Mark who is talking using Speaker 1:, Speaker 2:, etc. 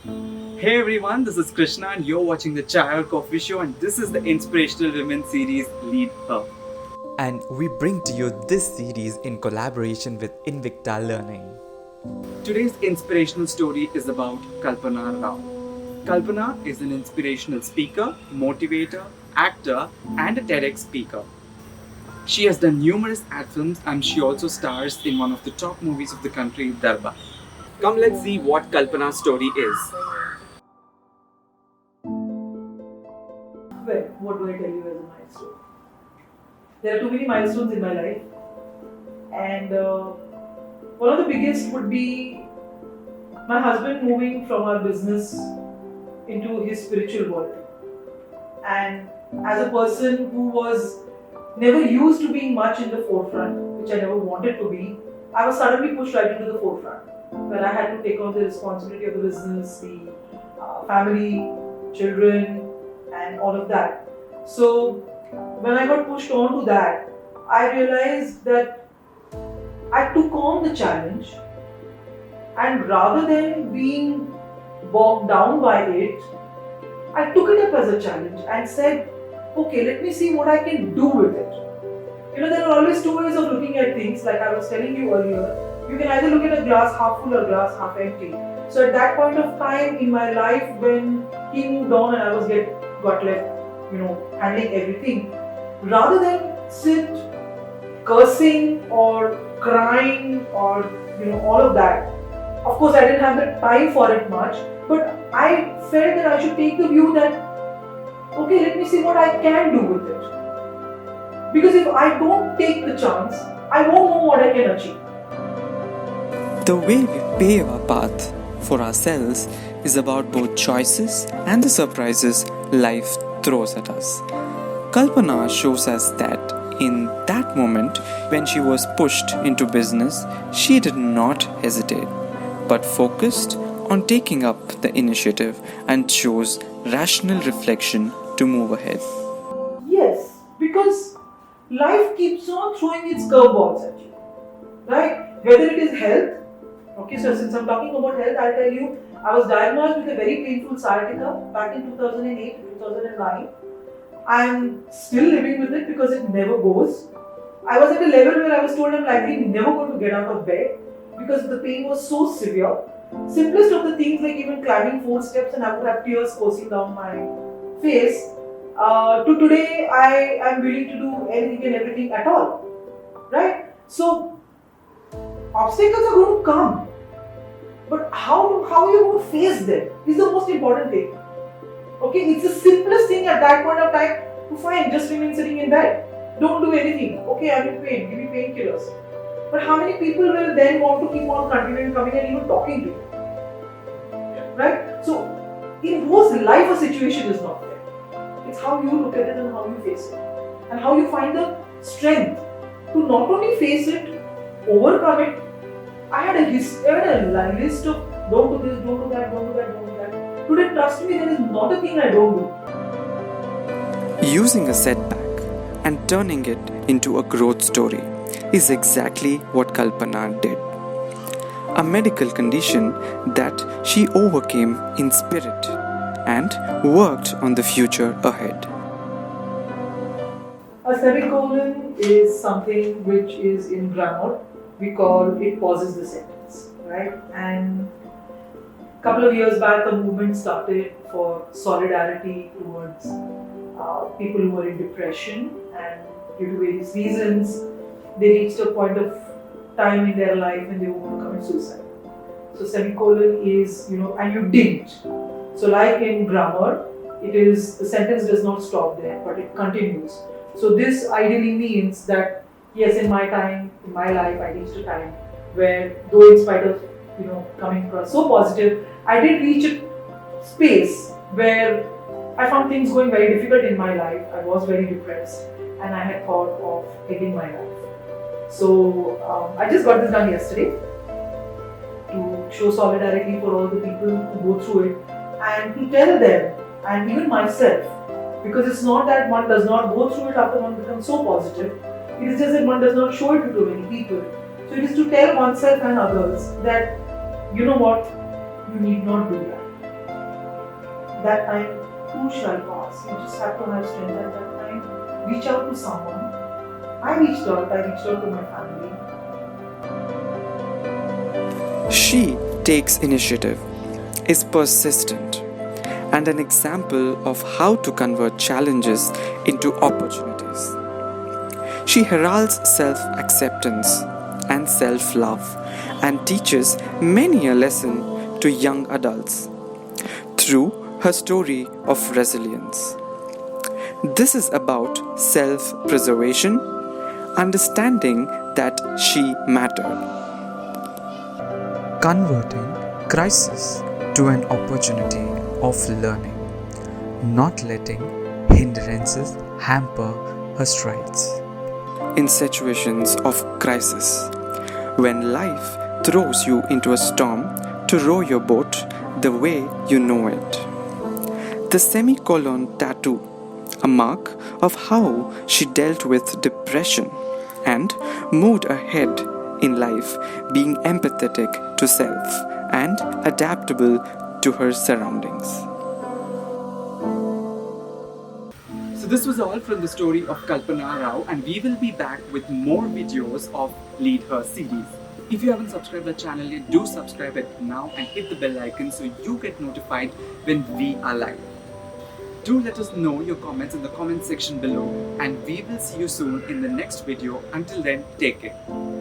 Speaker 1: Hey everyone, this is Krishna and you're watching the Chai or Coffee Show, and this is the Inspirational Women series Lead Her.
Speaker 2: And we bring to you this series in collaboration with Invicta Learning.
Speaker 1: Today's inspirational story is about Kalpana Rao. Kalpana is an inspirational speaker, motivator, actor, and a TEDx speaker. She has done numerous ad films and she also stars in one of the top movies of the country, Darbar. Come, let's see what Kalpana's story is.
Speaker 3: Well, what do I tell you as a milestone? There are too many milestones in my life, and one of the biggest would be my husband moving from our business into his spiritual world. And as a person who was never used to being much in the forefront, which I never wanted to be, I was suddenly pushed right into the forefront, where I had to take on the responsibility of the business, the family, children, and all of that. So when I got pushed on to that, I realized that I took on the challenge, and rather than being bogged down by it, I took it up as a challenge and said, okay, let me see what I can do with it. There are always two ways of looking at things, like I was telling you earlier. You can either look at a glass half full or glass half empty. So at that point of time in my life, when he moved on and I was got left, handling everything, rather than sit cursing or crying or all of that. Of course, I didn't have the time for it much, but I felt that I should take the view that okay, let me see what I can do with it. Because if I don't take the chance, I won't know what I can achieve.
Speaker 4: The way we pave our path for ourselves is about both choices and the surprises life throws at us. Kalpana shows us that in that moment when she was pushed into business, she did not hesitate but focused on taking up the initiative and chose rational reflection to move ahead.
Speaker 3: Yes, because life keeps on throwing its curveballs at you, right? Whether it is health. Okay, so since I'm talking about health, I'll tell you, I was diagnosed with a very painful sciatica back in 2008 2009. I'm still living with it because it never goes. I was at a level where I was told I'm likely never going to get out of bed because the pain was so severe. Simplest of the things, like even climbing 4 steps and I would have tears coursing down my face, to today I am willing to do anything and everything at all, right? So obstacles are going to come, but how are you going to face them is the most important thing. Okay, it's the simplest thing at that point of time to find. Just remain sitting in bed, don't do anything. Okay, I'm in pain, give me painkillers. But how many people will then want to keep on continuing coming and even talking to you? Right? So in those, life a situation is not there. It's how you look at it and how you face it, and how you find the strength to not only face it, overcome it. I had a list of don't do this, don't do that, don't do that, don't do that. Today, trust me, there is not a thing I don't do.
Speaker 4: Using a setback and turning it into a growth story is exactly what Kalpana did. A medical condition that she overcame in spirit and worked on the future ahead.
Speaker 3: A semicolon is something which is in grammar. We call it pauses the sentence, right? And a couple of years back, a movement started for solidarity towards people who were in depression, and due to various reasons, they reached a point of time in their life when they were going to commit suicide. So semicolon is, and you didn't. So like in grammar, it is, the sentence does not stop there, but it continues. So this ideally means that yes, in my time, in my life, I reached a time where, though in spite of coming across so positive, I did reach a space where I found things going very difficult in my life. I was very depressed, and I had thought of ending my life. So I just got this done yesterday to show solidarity for all the people who go through it, and to tell them, and even myself, because it's not that one does not go through it after one becomes so positive. It is just that one does not show it to too many people. So it is to tell oneself and others that, you know what, you need not do that. that time too shall pass. You just have to have strength at that time. Reach out to someone. I reached out to my family.
Speaker 4: She takes initiative, is persistent, and an example of how to convert challenges into opportunities. She heralds self acceptance and self love and teaches many a lesson to young adults through her story of resilience. This is about self preservation, understanding that she mattered.
Speaker 2: Converting crisis to an opportunity of learning, not letting hindrances hamper her strides.
Speaker 4: In situations of crisis, when life throws you into a storm to row your boat the way you know it. The semicolon tattoo, a mark of how she dealt with depression and moved ahead in life, being empathetic to self and adaptable to her surroundings.
Speaker 1: So this was all from the story of Kalpana Rao, and we will be back with more videos of Lead Her series. If you haven't subscribed the channel yet, do subscribe it now and hit the bell icon so you get notified when we are live. Do let us know your comments in the comment section below, and we will see you soon in the next video. Until then, take care.